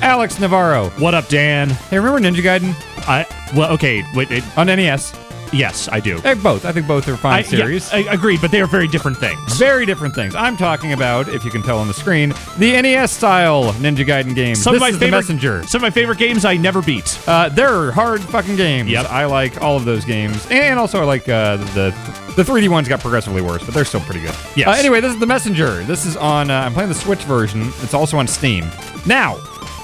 Alex Navarro. What up, Dan? Hey, remember Ninja Gaiden? Okay, wait. On NES? Yes, I do. Both. I think both are fine series. Yeah, I agree, but they are very different things. Very different things. I'm talking about, if you can tell on the screen, the NES-style Ninja Gaiden games. Some of my The Messenger. Some of my favorite games I never beat. They're hard fucking games. Yep. I like all of those games. And also I like the 3D ones got progressively worse, but they're still pretty good. Yes. Anyway, this is The Messenger. This is on, I'm playing the Switch version. It's also on Steam. Now,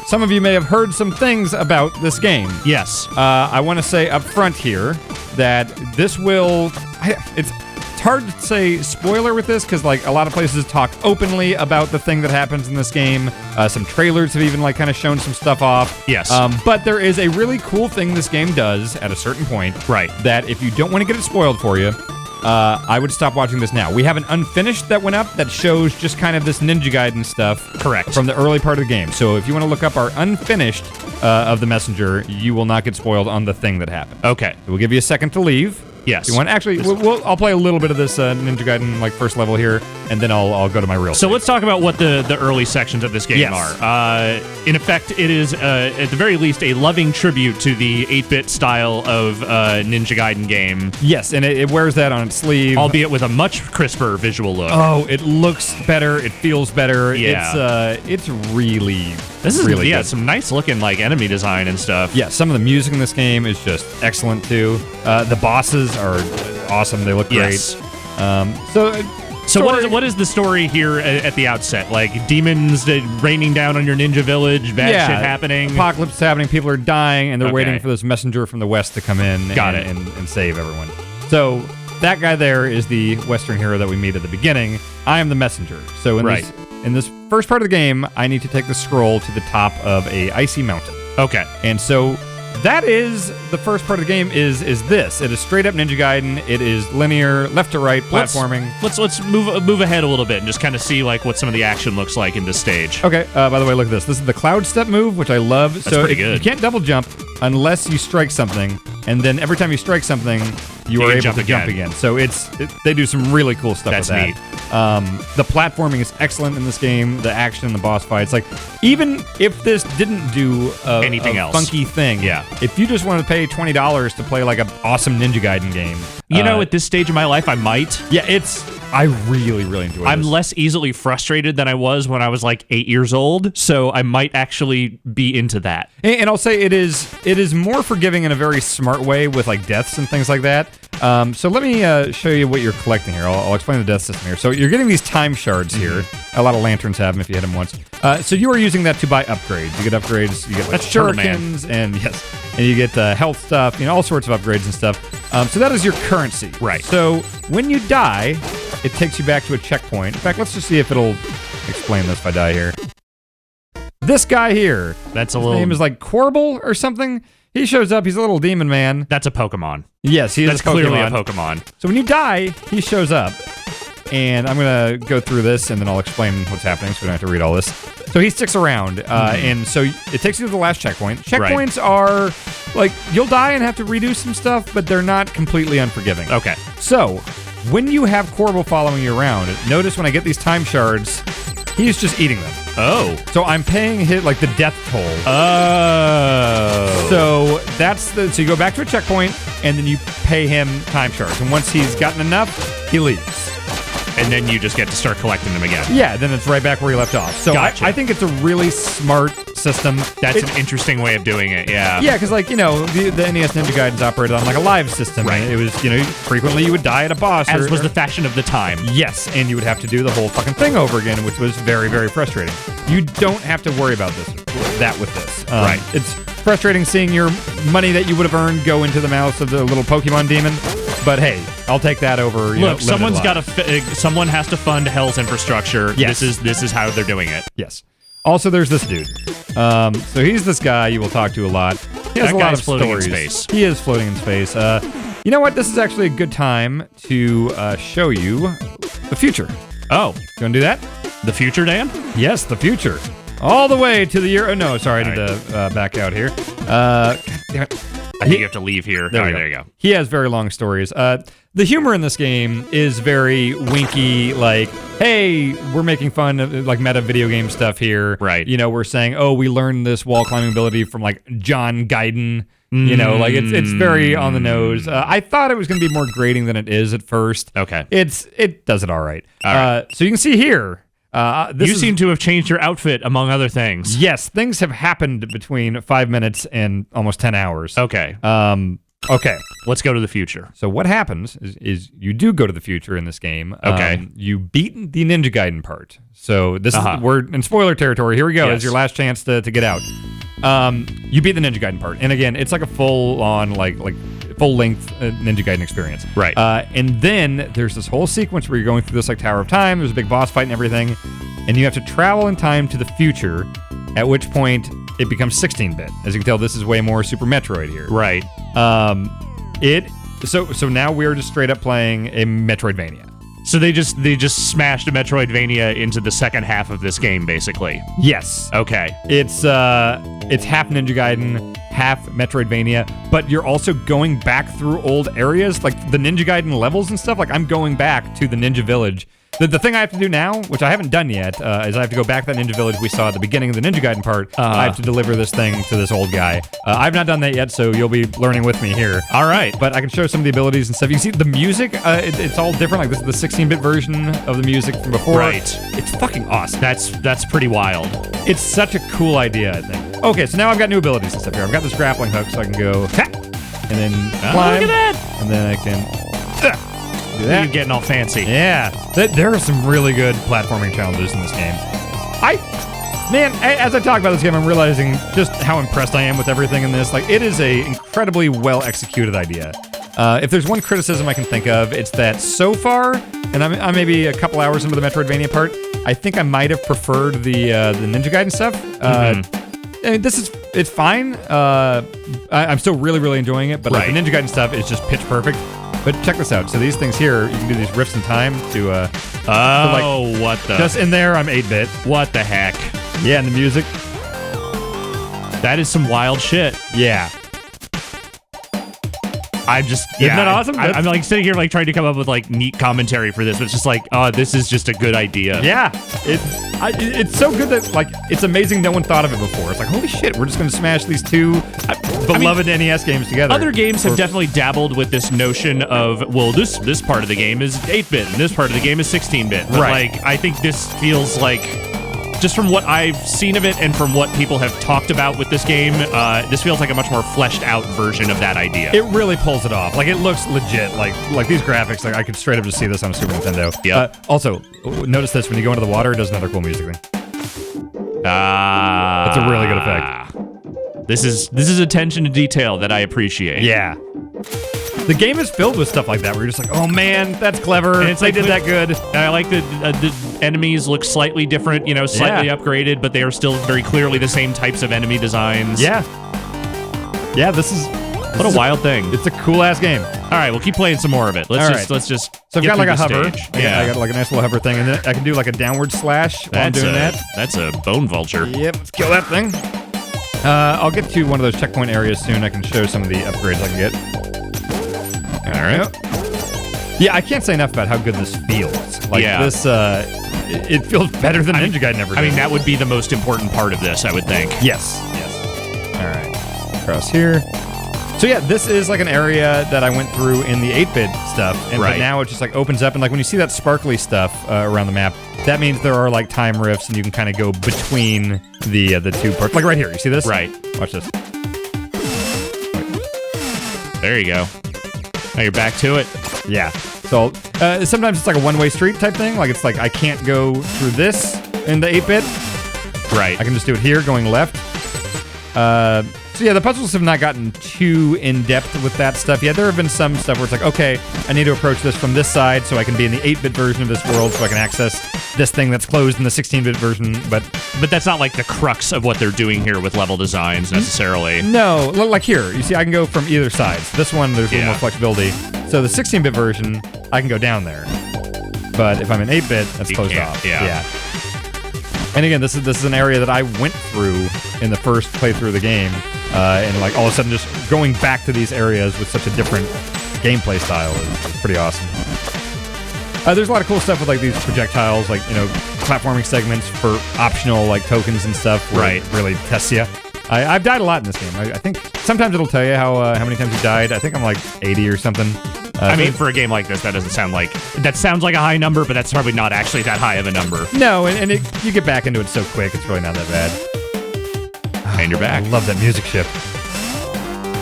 some of you may have heard some things about this game. Yes. I want to say up front here that this will... It's hard to say spoiler with this because like a lot of places talk openly about the thing that happens in this game. Some trailers have even like kind of shown some stuff off. Yes. But there is a really cool thing this game does at a certain point. Right. That if you don't want to get it spoiled for you, I would stop watching this now. We have an unfinished that went up that shows just kind of this Ninja Gaiden stuff. Correct. From the early part of the game. So if you want to look up our unfinished of The Messenger, you will not get spoiled on the thing that happened. Okay. We'll give you a second to leave. Yes. You want actually? I'll play a little bit of this Ninja Gaiden like first level here, and then I'll go to my real. So save. Let's talk about what the early sections of this game are. In effect, it is at the very least a loving tribute to the 8-bit style of Ninja Gaiden game. Yes, and it wears that on its sleeve, albeit with a much crisper visual look. Oh, it looks better. It feels better. Yeah. It's really. This is really good. Some nice looking like enemy design and stuff. Yeah, some of the music in this game is just excellent too. The bosses are awesome. They look great. Yes. So what is the story here at the outset? Like demons raining down on your ninja village, bad shit happening. Apocalypse is happening, people are dying, and they're waiting for this messenger from the west to come in and save everyone. So that guy there is the Western hero that we meet at the beginning. I am the messenger. So in this first part of the game, I need to take the scroll to the top of a icy mountain. Okay. And so that is the first part of the game is this. It is straight up Ninja Gaiden. It is linear, left to right, platforming. Let's move ahead a little bit and just kind of see like what some of the action looks like in this stage. Okay, by the way, look at this. This is the cloud step move, which I love. That's pretty good. You can't double jump unless you strike something, and then every time you strike something, you are able to jump again. So they do some really cool stuff with that. Neat. The platforming is excellent in this game. The action and the boss fights, like even if this didn't do anything else funky thing, if you just want to pay $20 to play like an awesome Ninja Gaiden game, at this stage of my life, I might. Yeah, I really, really enjoy it. I'm less easily frustrated than I was when I was like 8 years old, so I might actually be into that. And I'll say it is more forgiving in a very smart way with like deaths and things like that. So let me show you what you're collecting here. I'll explain the death system here. So you're getting these time shards here. A lot of lanterns have them if you hit them once. So you are using that to buy upgrades. You get upgrades. You get like shurikens and you get health stuff. All sorts of upgrades and stuff. So that is your currency. Right. So when you die, it takes you back to a checkpoint. In fact, let's just see if it'll explain this if I die here. This guy here. His name is like Corbel or something. He shows up. He's a little demon man. That's a Pokemon. Yes, he is. That's clearly a Pokemon. So when you die, he shows up. And I'm going to go through this, and then I'll explain what's happening so we don't have to read all this. So he sticks around, and so it takes you to the last checkpoint. Checkpoints are, like, you'll die and have to redo some stuff, but they're not completely unforgiving. Okay. So when you have Corbel following you around, notice when I get these time shards, he's just eating them. Oh. So I'm paying like the death toll. Oh. So so you go back to a checkpoint, and then you pay him time shards. And once he's gotten enough, he leaves. And then you just get to start collecting them again. Yeah, then it's right back where you left off. So gotcha. I think it's a really smart system. That's an interesting way of doing it, yeah. Yeah, because like, the NES Ninja Gaiden's operated on like a live system. Right. And it was, frequently you would die at a boss. As was the fashion of the time. Yes, and you would have to do the whole fucking thing over again, which was very, very frustrating. You don't have to worry about with this. Right. It's frustrating seeing your money that you would have earned go into the mouth of the little Pokemon demon. But hey, I'll take that over. Look, someone has to fund Hell's infrastructure. Yes. This is how they're doing it. Yes. Also, there's this dude. So he's this guy you will talk to a lot. He has a lot of floating stories. in space. He is floating in space. You know what? This is actually a good time to show you the future. Oh, You want to do that? the future, Dan? Yes, the future. All the way to the year. Oh no, sorry, I need to back out here. God damn it. I think you have to leave here. There you go. He has very long stories. the humor in this game is very winky, like, hey, we're making fun of like meta video game stuff here. Right. You know, we're saying, oh, we learned this wall climbing ability from like John Gaiden. You know, like it's very on the nose. I thought it was going to be more grating than it is at first. Okay. It does it all right. All right. So you can see here. You seem to have changed your outfit, among other things. Yes, things have happened between 5 minutes and almost 10 hours. Okay. Okay. Let's go to the future. So what happens is you do go to the future in this game. Okay. You beat the Ninja Gaiden part. So this is we're in spoiler territory. Here we go. Yes. It's your last chance to get out. You beat the Ninja Gaiden part, and again, it's like a full on like full length Ninja Gaiden experience. Right. And then there's this whole sequence where you're going through this like Tower of Time. There's a big boss fight and everything, and you have to travel in time to the future. At which point it becomes 16-bit. As you can tell, this is way more Super Metroid here. Right. So now we're just straight up playing a Metroidvania. So they just smashed a Metroidvania into the second half of this game, basically. Yes. Okay. It's half Ninja Gaiden, half Metroidvania, but you're also going back through old areas, like the Ninja Gaiden levels and stuff. Like I'm going back to the Ninja Village. The thing I have to do now, which I haven't done yet, is I have to go back to that Ninja Village we saw at the beginning of the Ninja Gaiden part. I have to deliver this thing to this old guy. I've not done that yet, so you'll be learning with me here. All right. But I can show some of the abilities and stuff. You can see the music, it's all different. Like this is the 16-bit version of the music from before. Right. It's fucking awesome. That's pretty wild. It's such a cool idea, I think. Okay, so now I've got new abilities and stuff here. I've got this grappling hook, so I can go, and then climb. Look at that. And then I can... do that. You're getting all fancy. Yeah, there are some really good platforming challenges in this game. Man, as I talk about this game, I'm realizing just how impressed I am with everything in this. Like, it is a incredibly well-executed idea. If there's one criticism I can think of, it's that so far, and I'm maybe a couple hours into the Metroidvania part, I think I might have preferred the Ninja Gaiden stuff. I mean, it's fine. I'm still really, really enjoying it, but like, the Ninja Gaiden stuff is just pitch perfect. But check this out. So these things here, you can do these rifts in time to what the? Just in there, I'm 8-bit. What the heck? Yeah, and the music. That is some wild shit. Yeah. I'm just Isn't that awesome? I'm like sitting here like trying to come up with like neat commentary for this, but it's just like, oh, this is just a good idea. Yeah. It's so good that like it's amazing no one thought of it before. It's like, holy shit, we're just gonna smash these two beloved NES games together. Other games have definitely dabbled with this notion of, well, this part of the game is 8-bit and this part of the game is 16-bit. But like, I think this feels like, just from what I've seen of it and from what people have talked about with this game, this feels like a much more fleshed out version of that idea. It really pulls it off. Like, it looks legit. Like these graphics, like I could straight up just see this on a Super Nintendo. Yeah. Also, notice this, when you go into the water, it does another cool music thing. That's a really good effect. This is attention to detail that I appreciate. Yeah. The game is filled with stuff like that, where you're just like, oh man, that's clever. And it's they did that good. I like the enemies look slightly different, slightly upgraded, but they are still very clearly the same types of enemy designs. Yeah. Yeah, this is what a wild thing. It's a cool ass game. All right, we'll keep playing some more of it. Let's just. So I've got like a hover. Yeah, I got like a nice little hover thing, and then I can do like a downward slash while I'm doing that. That's a bone vulture. Yep, let's kill that thing. I'll get to one of those checkpoint areas soon. I can show some of the upgrades I can get. All right. Yeah, I can't say enough about how good this feels. Like this, it feels better than Ninja Gaiden ever did. I mean, that would be the most important part of this, I would think. Yes. All right. Across here. So yeah, this is like an area that I went through in the 8-bit stuff, and but now it just like opens up, and like when you see that sparkly stuff around the map, that means there are like time rifts, and you can kind of go between the two parts. Like right here, you see this? Right. Watch this. There you go. Now you're back to it. Yeah. So sometimes it's like a one-way street type thing. Like it's like I can't go through this in the 8-bit. Right. I can just do it here, going left. So yeah, the puzzles have not gotten too in-depth with that stuff yet. There have been some stuff where it's like, okay, I need to approach this from this side so I can be in the 8-bit version of this world so I can access this thing that's closed in the 16-bit version, but that's not like the crux of what they're doing here with level designs necessarily. No, like here, you see I can go from either side. So this one, there's a little more flexibility. So the 16-bit version, I can go down there. But if I'm in 8-bit, that's closed off. Yeah. And again, this is an area that I went through in the first playthrough of the game, and like all of a sudden just going back to these areas with such a different gameplay style is pretty awesome. There's a lot of cool stuff with like these projectiles, like, you know, platforming segments for optional like tokens and stuff. Where it really tests you. I've died a lot in this game. I think sometimes it'll tell you how many times you died. I think I'm like 80 or something. I mean, for a game like this, that doesn't sound like... That sounds like a high number, but that's probably not actually that high of a number. No, and you get back into it so quick, it's really not that bad. And you're back. I love that music chip.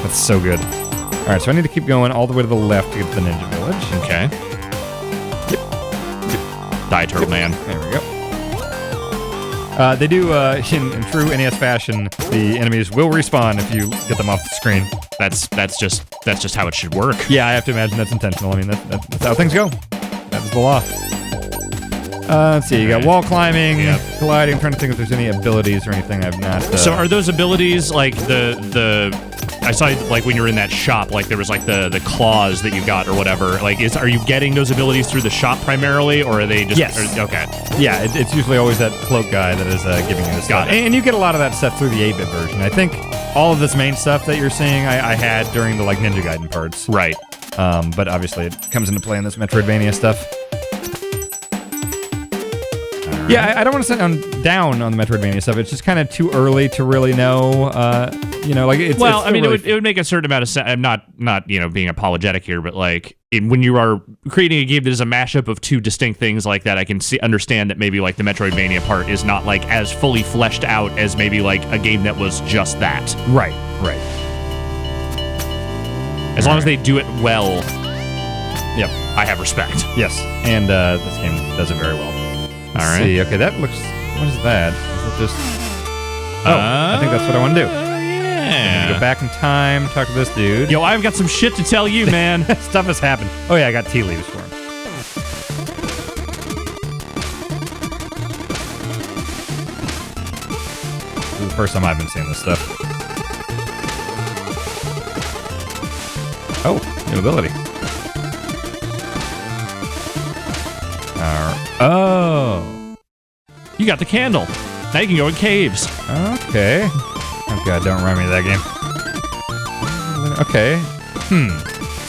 That's so good. All right, so I need to keep going all the way to the left to get to the Ninja Village. Okay. Die, Turtle Man. There we go. They do, in true NES fashion, the enemies will respawn if you get them off the screen. That's just how it should work. Yeah, I have to imagine that's intentional. I mean, that's how things go. That's the law. Let's see, you got wall climbing, colliding. I'm trying to think if there's any abilities or anything I've not... So are those abilities like I saw like when you were in that shop, like there was like the claws that you got or whatever. Like, are you getting those abilities through the shop primarily, or are they just... Yes. Okay. Yeah, it's usually always that cloak guy that is giving you the stuff. And you get a lot of that stuff through the 8-bit version. I think all of this main stuff that you're seeing I had during the like Ninja Gaiden parts. Right. But obviously it comes into play in this Metroidvania stuff. Yeah, I don't want to sit down on the Metroidvania stuff. It's just kind of too early to really know. You know, like it's... Well, it's I mean, really it would make a certain amount of sense. I'm not you know being apologetic here, but like when you are creating a game that is a mashup of two distinct things like that, I can understand that maybe like the Metroidvania part is not like as fully fleshed out as maybe like a game that was just that. Right. As long as they do it well. Yep. I have respect. Yes, and this game does it very well. Let's see. Okay, that looks... What is that? Is it just... Oh, I think that's what I want to do. Yeah. Go back in time, talk to this dude. Yo, I've got some shit to tell you, man. Stuff has happened. Oh yeah, I got tea leaves for him. This is the first time I've been seeing this stuff. Oh, new ability. Oh. You got the candle. Now you can go in caves. Okay. Oh god, don't remind me of that game. Okay.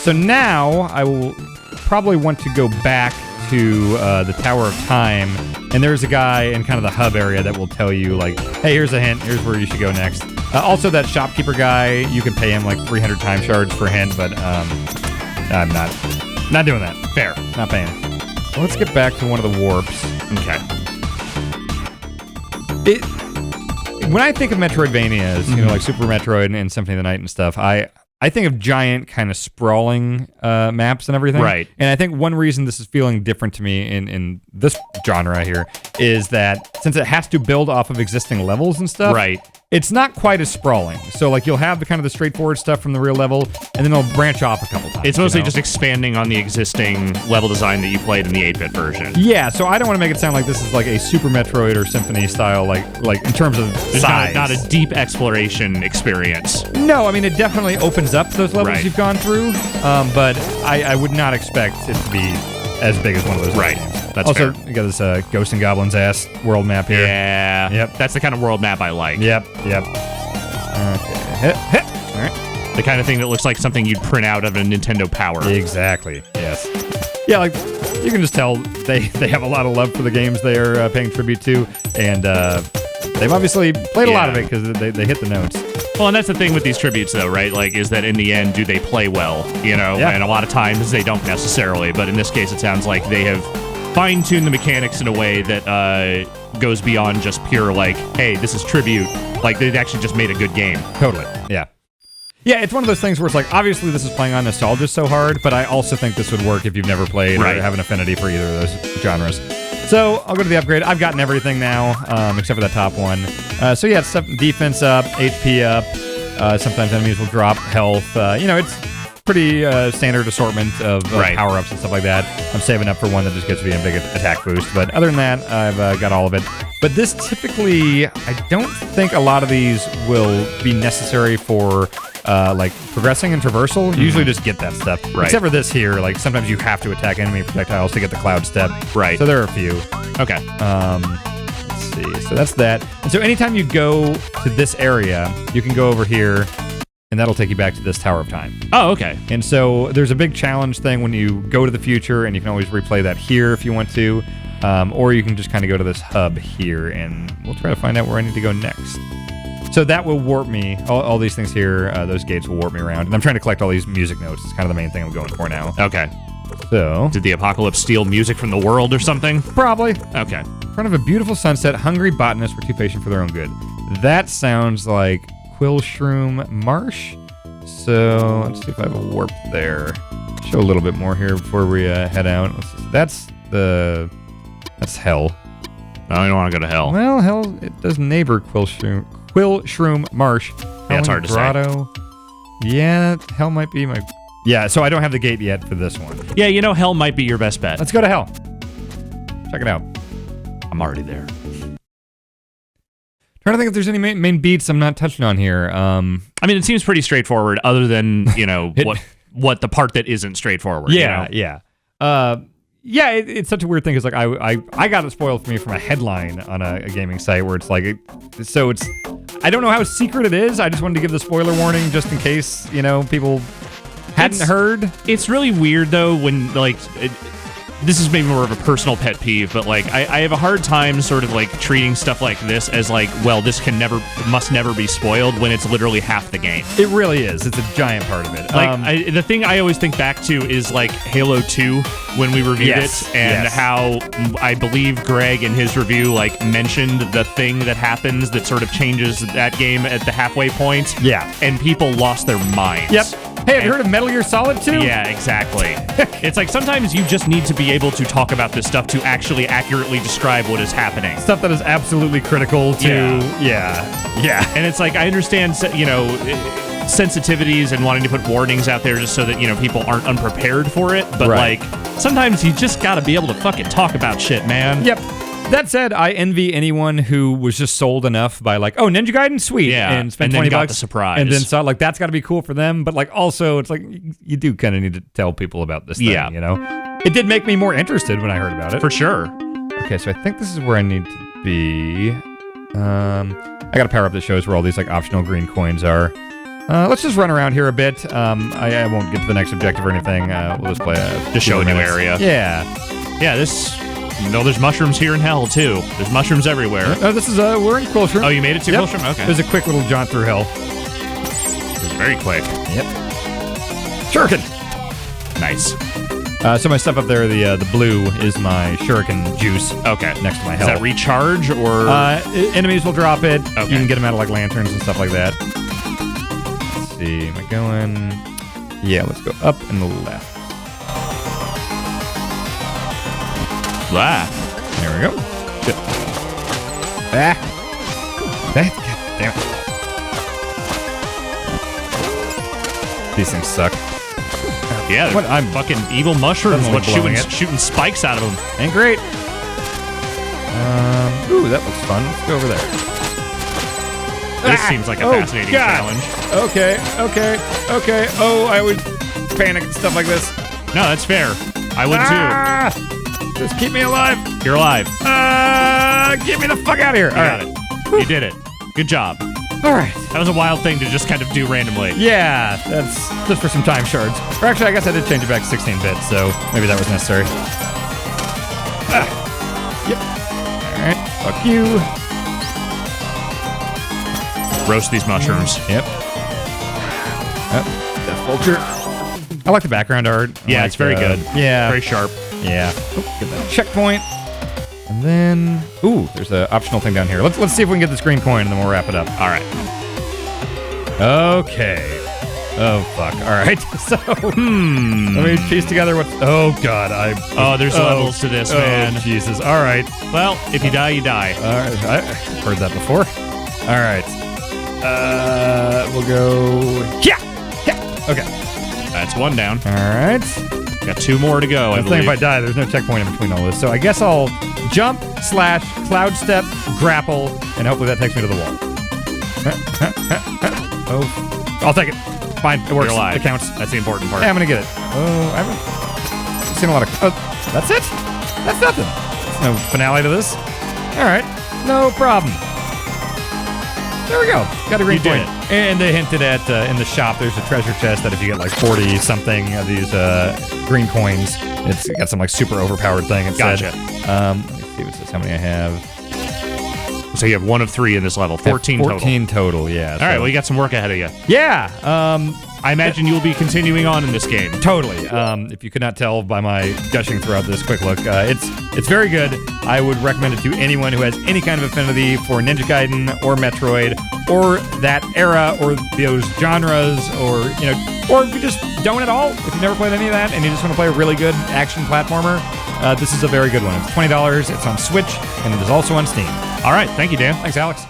So now I will probably want to go back to the Tower of Time, and there's a guy in kind of the hub area that will tell you, like, hey, here's a hint, here's where you should go next. Also, that shopkeeper guy, you can pay him like 300 time shards for a hint, but I'm not doing that. Fair. Not paying him. So let's get back to one of the warps. Okay. When I think of Metroidvanias, you know, like Super Metroid and Symphony of the Night and stuff, I think of giant kind of sprawling maps and everything. Right. And I think one reason this is feeling different to me in this genre here is that since it has to build off of existing levels and stuff, right, it's not quite as sprawling. So like you'll have the kind of the straightforward stuff from the real level, and then it'll branch off a couple times. It's mostly just expanding on the existing level design that you played in the 8-bit version. Yeah, so I don't want to make it sound like this is like a Super Metroid or Symphony style, like in terms of size. Not a deep exploration experience. No, I mean, it definitely opens up those levels right. you've gone through, but I would not expect it to be as big as one of those right. games. That's also, fair. You got this Ghosts and Goblins ass world map here. Yeah. Yep. That's the kind of world map I like. Yep. Okay. Hit. All right. The kind of thing that looks like something you'd print out of a Nintendo Power. Exactly. Yes. Yeah, like you can just tell they have a lot of love for the games they're paying tribute to, and they've obviously played a lot of it because they hit the notes. Well, and that's the thing with these tributes, though, right? Like, is that in the end, do they play well? You know, and a lot of times they don't necessarily. But in this case, it sounds like they have fine-tuned the mechanics in a way that goes beyond just pure, like, hey, this is tribute. Like, they actually just made a good game. Totally. Yeah. Yeah, it's one of those things where it's like, obviously this is playing on nostalgia so hard, but I also think this would work if you've never played or have an affinity for either of those genres. So I'll go to the upgrade. I've gotten everything now, except for that top one. So yeah, stuff, defense up, HP up. Sometimes enemies will drop health. You know, it's pretty standard assortment of power-ups and stuff like that. I'm saving up for one that just gives me a big attack boost. But other than that, I've got all of it. But this typically, I don't think a lot of these will be necessary for like progressing and traversal. You usually just get that stuff. Right. Except for this here, like sometimes you have to attack enemy projectiles to get the cloud step. Right. So there are a few. Okay. Let's see. So that's that. And so anytime you go to this area, you can go over here and that'll take you back to this Tower of Time. Oh, okay. And so there's a big challenge thing when you go to the future, and you can always replay that here if you want to, or you can just kind of go to this hub here, and we'll try to find out where I need to go next. So that will warp me. All these things here, those gates will warp me around, and I'm trying to collect all these music notes. It's kind of the main thing I'm going for now. Okay. So did the apocalypse steal music from the world or something? Probably. Okay. In front of a beautiful sunset, hungry botanists were too patient for their own good. That sounds like Quillshroom Marsh. So let's see if I have a warp there. Show a little bit more here before we head out. That's hell. No, I don't want to go to hell. Well, hell, it does neighbor Quillshroom Marsh. Yeah, it's hard to say. Yeah, hell might be my... Yeah, so I don't have the gate yet for this one. Yeah, hell might be your best bet. Let's go to hell. Check it out. I'm already there. Trying to think if there's any main beats I'm not touching on here. I mean, it seems pretty straightforward, other than what the part that isn't straightforward. Yeah, yeah. It's such a weird thing because like I got it spoiled for me from a headline on a gaming site where it's like I don't know how secret it is. I just wanted to give the spoiler warning just in case people hadn't heard. It's really weird though when this is maybe more of a personal pet peeve, but like I have a hard time sort of like treating stuff like this as like, well, this must never be spoiled when it's literally half the game. It really is. It's a giant part of it. Like the thing I always think back to is like Halo 2 when we reviewed it, and how I believe Greg in his review like mentioned the thing that happens that sort of changes that game at the halfway point. Yeah. And people lost their minds. Yep. Hey, have you heard of Metal Gear Solid 2? Yeah, exactly. It's like sometimes you just need to be able to talk about this stuff to actually accurately describe what is happening. Stuff that is absolutely critical to... Yeah. And it's like, I understand, sensitivities and wanting to put warnings out there just so that, people aren't unprepared for it. But, like, sometimes you just got to be able to fucking talk about shit, man. Yep. That said, I envy anyone who was just sold enough by like, oh, Ninja Gaiden, sweet, and spent $20 got the surprise, and then saw like that's got to be cool for them. But like also, it's like you do kind of need to tell people about this thing, It did make me more interested when I heard about it, for sure. Okay, so I think this is where I need to be. I got to power up that shows where all these like optional green coins are. Let's just run around here a bit. I won't get to the next objective or anything. We'll just play just show a new area. Yeah. This. There's mushrooms here in hell, too. There's mushrooms everywhere. This is, we're in Quillshroom. Oh, you made it to Quillshroom? Okay. There's a quick little jaunt through hell. It was very quick. Yep. Shuriken! Nice. So my stuff up there, the blue, is my Shuriken juice. Okay. Next to my hell. Does that recharge, or...? Enemies will drop it. Okay. You can get them out of, like, lanterns and stuff like that. Let's see. Am I going... Yeah, let's go up and the left. Ah. There we go. Shit. God damn it. These things suck. Yeah, I'm fucking evil mushrooms. What shooting spikes out of them? Ain't great. Ooh, that looks fun. Let's go over there. This seems like a fascinating challenge. Okay. Oh, I always panic and stuff like this. No, that's fair. I would too. Just keep me alive. You're alive. Get me the fuck out of here. You got it. You did it. Good job. All right. That was a wild thing to just kind of do randomly. Yeah, that's just for some time shards. Or actually, I guess I did change it back to 16-bit, so maybe that was necessary. Yep. All right. Fuck you. Roast these mushrooms. Yep. Death Vulture. I like the background art. Yeah, it's very good. Yeah. Very sharp. Yeah. Get that checkpoint. And then... Ooh, there's an optional thing down here. Let's see if we can get this green coin, and then we'll wrap it up. All right. Okay. Oh, fuck. All right. So, let me piece together what... Oh, God. there's levels to this, man. Oh, Jesus. All right. Well, if you die, you die. All right. I've heard that before. All right. We'll go... Yeah! Okay. That's one down. All right. Got two more to go, I believe. If I die, there's no checkpoint in between all this. So I guess I'll jump, slash, cloud step, grapple, and hopefully that takes me to the wall. Oh, I'll take it. Fine, it works. You're alive. It counts. That's the important part. Yeah, I'm gonna get it. Oh, I haven't seen a lot of... Oh, that's it? That's nothing. There's no finale to this. All right, no problem. There we go. Got a green You did point. And they hinted at in the shop, there's a treasure chest that if you get like 40 something of these green coins, it's got some like super overpowered thing. It Gotcha. Let me see what says how many I have. So you have 1 of 3 in this level. 14 total. 14 total, yeah. All right, well, you got some work ahead of you. Yeah. I imagine you'll be continuing on in this game. Totally. If you could not tell by my gushing throughout this quick look, it's very good. I would recommend it to anyone who has any kind of affinity for Ninja Gaiden or Metroid or that era or those genres or if you just don't at all, if you've never played any of that and you just want to play a really good action platformer, this is a very good one. It's $20. It's on Switch and it is also on Steam. All right, thank you, Dan. Thanks, Alex.